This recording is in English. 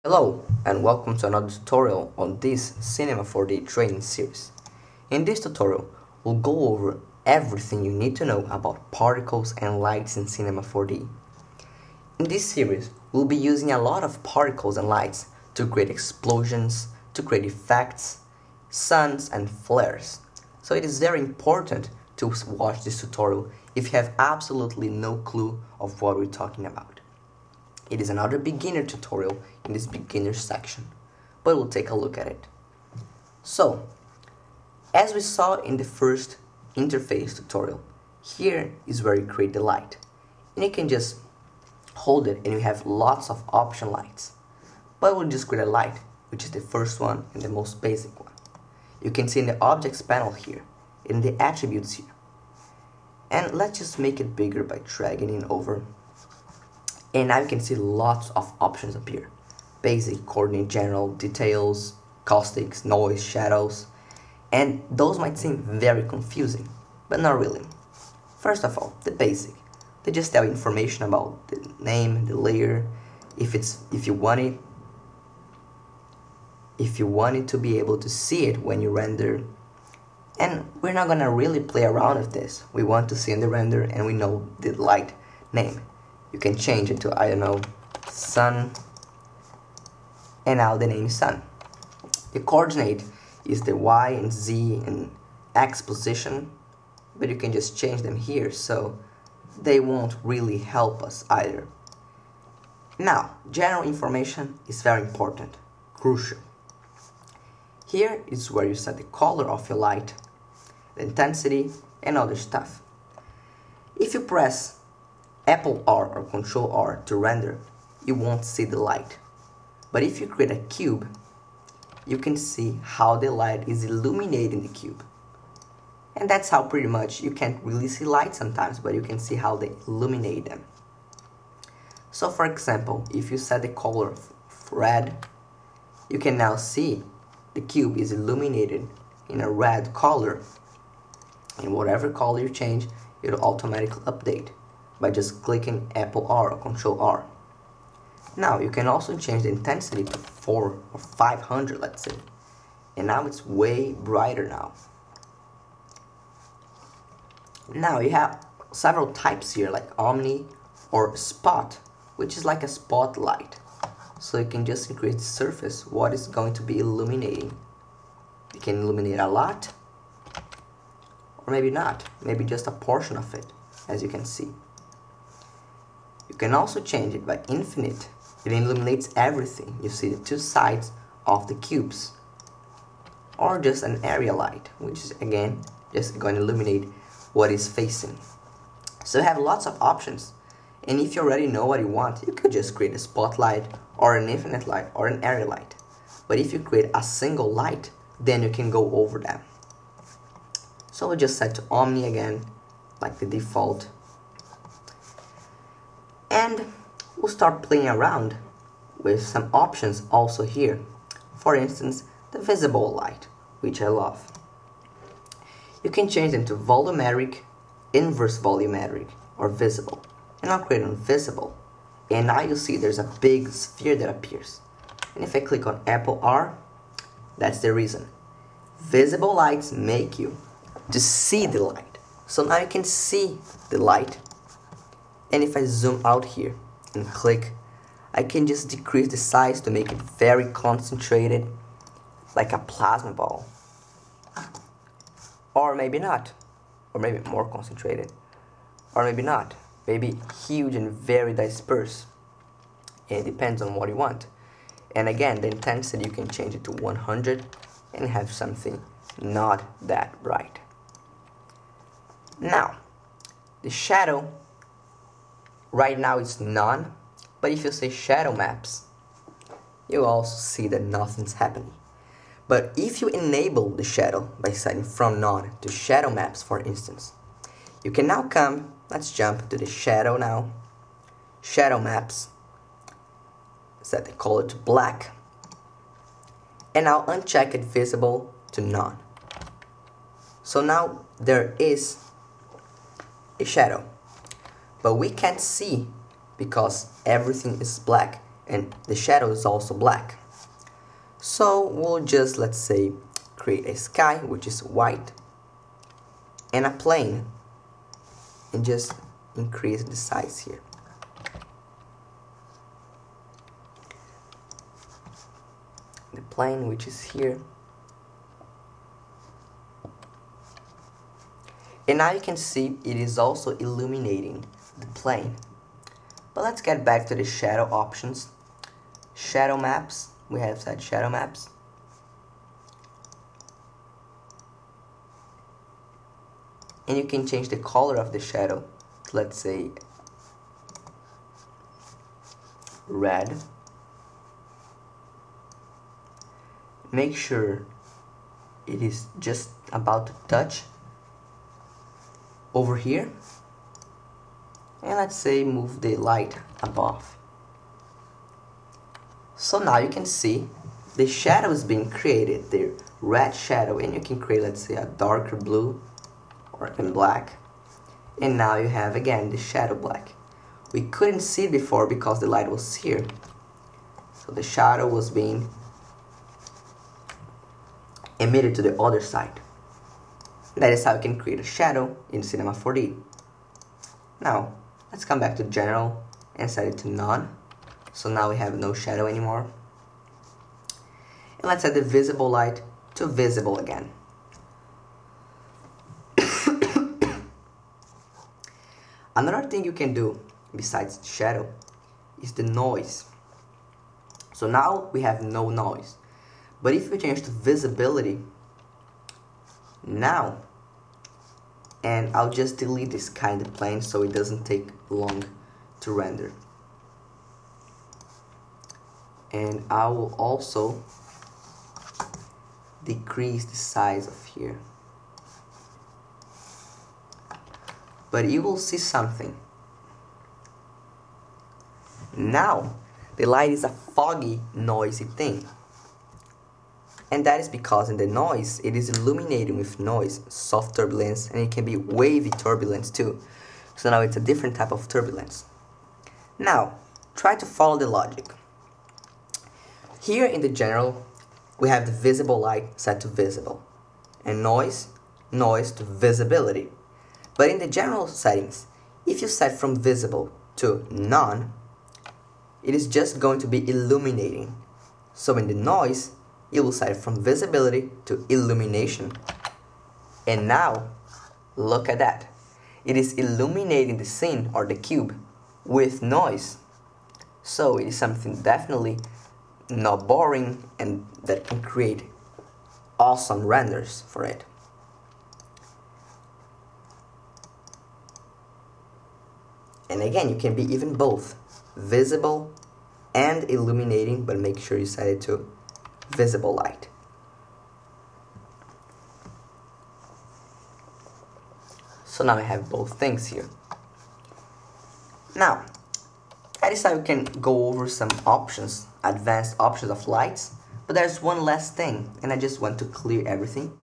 Hello and welcome to another tutorial on this Cinema 4D training series. In this tutorial, we'll go over everything you need to know about particles and lights in Cinema 4D. In this series, we'll be using a lot of particles and lights to create explosions, to create effects, suns and flares. So it is very important to watch this tutorial if you have absolutely no clue of what we're talking about. It is another beginner tutorial in this beginner section, but we'll take a look at it. So, as we saw in the first interface tutorial, here is where you create the light. And you can just hold it and you have lots of option lights. But we'll just create a light, which is the first one and the most basic one. You can see in the objects panel here, in the attributes here. And let's just make it bigger by dragging it over. And now you can see lots of options appear. Basic, coordinate, general, details, caustics, noise, shadows. And those might seem very confusing, but not really. First of all, the basic. They just tell you information about the name, the layer, if you want it to be able to see it when you render. And we're not gonna really play around with this. We want to see in the render and we know the light name. You can change it to, I don't know, sun, and now the name is sun. The coordinate is the Y and Z and X position, but you can just change them here, so they won't really help us either. Now, general information is very important, crucial. Here is where you set the color of your light, the intensity, and other stuff. If you press Apple R or Control R to render, you won't see the light. But if you create a cube, you can see how the light is illuminating the cube. And that's how pretty much you can't really see light sometimes, but you can see how they illuminate them. So for example, if you set the color of red, you can now see the cube is illuminated in a red color. And whatever color you change, it'll automatically update by just clicking Apple R or Control R. Now you can also change the intensity to 4 or 500, let's say. And now it's way brighter now. Now you have several types here like Omni or Spot, which is like a spotlight. So you can just increase the surface, what is going to be illuminating. You can illuminate a lot, or maybe not, maybe just a portion of it, as you can see. You can also change it by infinite. It illuminates everything. You see the two sides of the cubes. Or just an area light, which is again just going to illuminate what is facing. So you have lots of options. And if you already know what you want, you could just create a spotlight or an infinite light or an area light. But if you create a single light, then you can go over them. So we'll just set to Omni again, like the default. And we'll start playing around with some options also here. For instance, the visible light, which I love. You can change them to volumetric, inverse volumetric, or visible. And I'll create on visible. And now you see there's a big sphere that appears. And if I click on Apple R, that's the reason. Visible lights make you to see the light. So now you can see the light. And if I zoom out here and click, I can just decrease the size to make it very concentrated, like a plasma ball. Or maybe not, or maybe more concentrated, or maybe not, maybe huge and very dispersed. It depends on what you want. And again, the intensity you can change it to 100 and have something not that bright. Now, the shadow, right now it's none, but if you say shadow maps, you also see that nothing's happening. But if you enable the shadow by setting from none to shadow maps, for instance, you can now come, let's jump to the shadow now, shadow maps, set the color to black, and now uncheck it visible to none. So now there is a shadow, but we can't see because everything is black and the shadow is also black. So we'll just, let's say, create a sky which is white and a plane and just increase the size here. The plane which is here. And now you can see it is also illuminating the plane. But let's get back to the shadow options. Shadow maps, we have set shadow maps. And you can change the color of the shadow, let's say red. Make sure it is just about to touch over here, and let's say move the light above. So now you can see the shadow is being created, the red shadow, and you can create, let's say, a darker blue or in black, and now you have again the shadow black. We couldn't see it before because the light was here, so the shadow was being emitted to the other side. That is how you can create a shadow in Cinema 4D. Now, let's come back to general and set it to none. So now we have no shadow anymore. And let's set the visible light to visible again. Another thing you can do besides shadow is the noise. So now we have no noise. But if we change to visibility now, and I'll just delete this kind of plane so it doesn't take long to render. And I will also decrease the size of here. But you will see something. Now, the light is a foggy, noisy thing. And that is because in the noise, it is illuminating with noise, soft turbulence, and it can be wavy turbulence too. So now it's a different type of turbulence. Now, try to follow the logic. Here in the general, we have the visible light set to visible, and noise to visibility. But in the general settings, if you set from visible to none, it is just going to be illuminating. So in the noise, you will set it from visibility to illumination. And now, look at that. It is illuminating the scene or the cube with noise. So it is something definitely not boring and that can create awesome renders for it. And again, you can be even both visible and illuminating, but make sure you set it to visible light. So now I have both things here. Now, that is how we can go over some options, advanced options of lights, but there's one last thing, and I just want to clear everything.